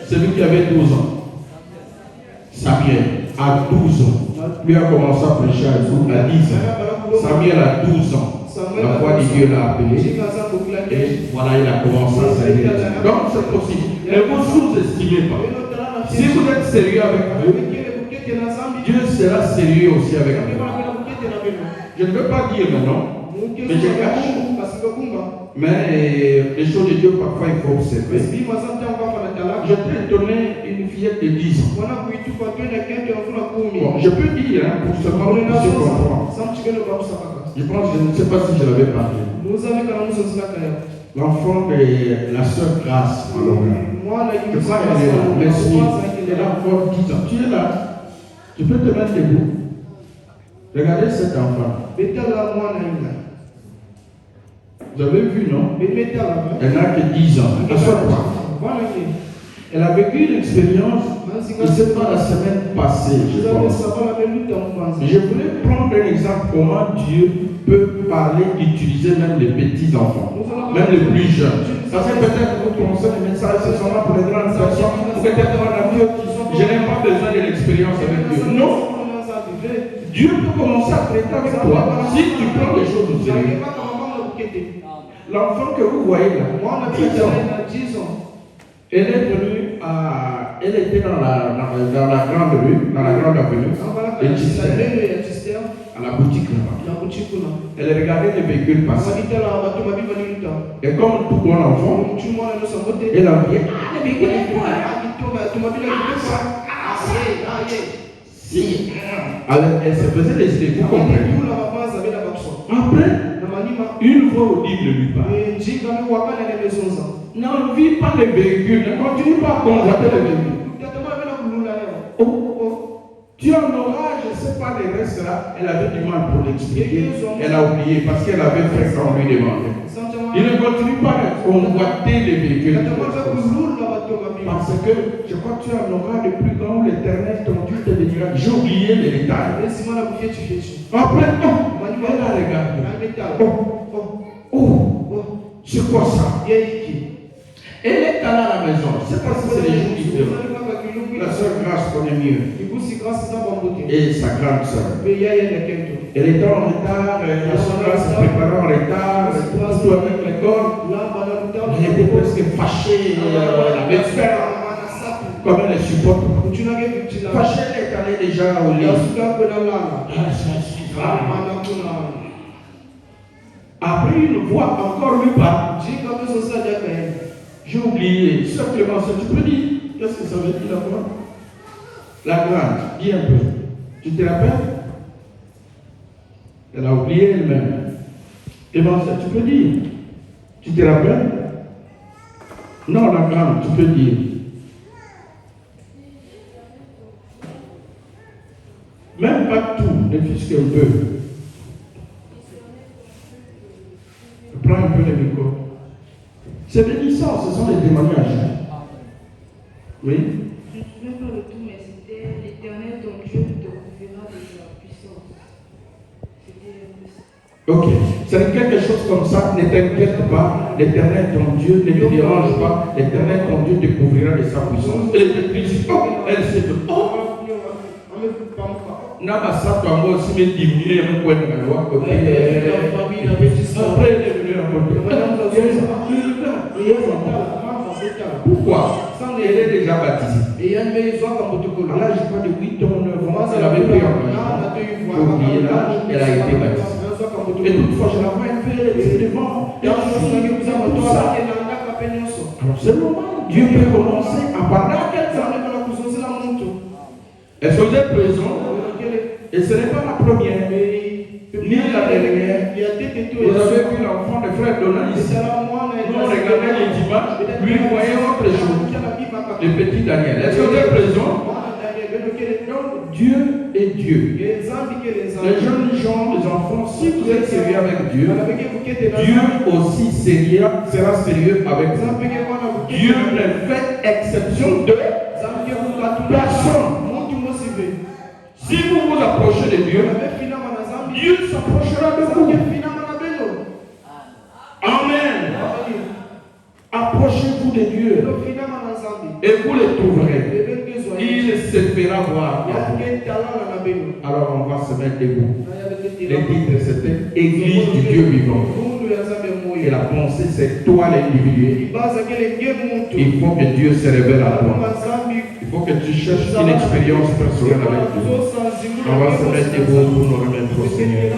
Celui qui avait 12 ans. Samuel, à 12 ans. Lui a commencé à prêcher à 10 ans. Samuel a 12 ans. La voix de Dieu l'a appelé. Et voilà, il a commencé à servir. Donc c'est possible. Ne vous sous-estimez pas. Si vous êtes sérieux avec Dieu, Dieu sera sérieux aussi avec vous. Je ne veux pas dire non, mais je cache. Mais les choses de Dieu, parfois, il faut observer. J'étais étonné une fillette de 10 ans. Bon, je peux dire, hein, pour seulement se comprendre. Je pense, je ne sais pas si je l'avais parlé. L'enfant de la sœur Grâce, je crois qu'elle est là. Merci. Elle a encore 10 ans. Tu es là. Tu peux te mettre debout. Regardez cet enfant. Vous avez vu, non? Elle n'a que 10 ans. Elle a vécu une expérience, et ce n'est pas la semaine passée, je pense. Je voulais prendre un exemple comment Dieu peut parler, utiliser même les petits enfants, même les plus jeunes. Parce que peut-être que vous pensez les messages, ce sont là pour les grandes personnes, peut-être pour Dieu. Je n'ai pas besoin de l'expérience avec Dieu. Non. Dieu peut commencer à traiter avec toi si tu prends les choses au sérieux. L'enfant que vous voyez là, 10 ans, elle est venue elle était dans la grande rue, dans la grande avenue, et Chester, à la boutique là-bas. Elle regardait les véhicules passer. Et comme tout bon enfant, elle a dit, les véhicules, si. Alors, elle se faisait des idées, vous comprenez. Après, une voix audible lui parle. N'envie pas les véhicules, ne continue pas à convoiter les véhicules. Tu en auras, je ne sais pas les restes là. Elle avait du mal pour l'expliquer. Elle a oublié parce qu'elle avait fait quand on lui demandait. Il ne continue pas à convoiter les véhicules. Parce que je crois que tu en auras le plus grand, l'Éternel, ton Dieu te bénira. J'ai oublié les détails. Après, elle a regardé. C'est quoi ça? Elle est allée à la maison. Je ne sais pas si c'est les jours différents. La sœur Grâce connaît mieux. Et sa grande sœur. Elle était en retard. La sœur Grâce se préparait en retard. Tout avec l'école. Elle était presque fâchée. Elle avait faim. Comme elle les supporte. Fâchée, elle est allée déjà au lit. Après une voix encore lui parle. J'ai oublié. Simplement, ça tu peux dire. Qu'est-ce que ça veut dire la voix? La grande, dis un peu. Tu te rappelles? Elle a oublié elle-même. Et bon, ça tu peux dire. Tu te rappelles? Non, la grande, tu peux dire. Même pas tout, ne fût-ce qu'un peu. Prends un peu le micro. C'est bénissant, ce sont les témoignages. Oui. Je ne me souviens pas de tout, mais c'était l'Éternel ton Dieu te couvrira de sa puissance. C'était Ok. C'est quelque chose comme ça. Ne t'inquiète pas. L'Éternel ton Dieu ne te dérange pas. L'Éternel ton Dieu te couvrira de sa puissance. Elle était triste. Oh, elle s'est dit, oh. Nabasa, toi, moi aussi, me diminuer un point de la loi. Après, elle est venue à côté. Pourquoi? Elle est déjà baptisée. À l'âge de 8 ans, 9 ans, elle avait pris engagement. Pour oublier l'âge, elle a été baptisée. Et toutefois, je la vois un peu, elle était devant. Et tout ça. Alors, c'est le moment où Dieu peut commencer à parler à quelqu'un. Est-ce que vous êtes présent? Et ce n'est pas la première, ni la dernière. Vous avez vu l'enfant de frère Donald ici. Nous, on regardait les images, lui, il voyait autre chose. Le petit Daniel. Est-ce que vous êtes présent? Donc, Dieu est Dieu. Les jeunes gens, les enfants, si vous êtes sérieux avec Dieu, Dieu aussi sera sérieux avec vous. Dieu ne fait exception de personne. Si vous vous approchez de Dieu, Dieu s'approchera de vous. Amen. Approchez-vous de Dieu. Et vous le trouverez. Il se fera voir. Alors on va se mettre debout. Le titre c'était Église du Dieu vivant. Et la pensée c'est toi l'individu. Il faut que Dieu se révèle à toi. Il faut que tu cherches une expérience personnelle avec Dieu. On va se mettre debout pour nous remettre au Seigneur.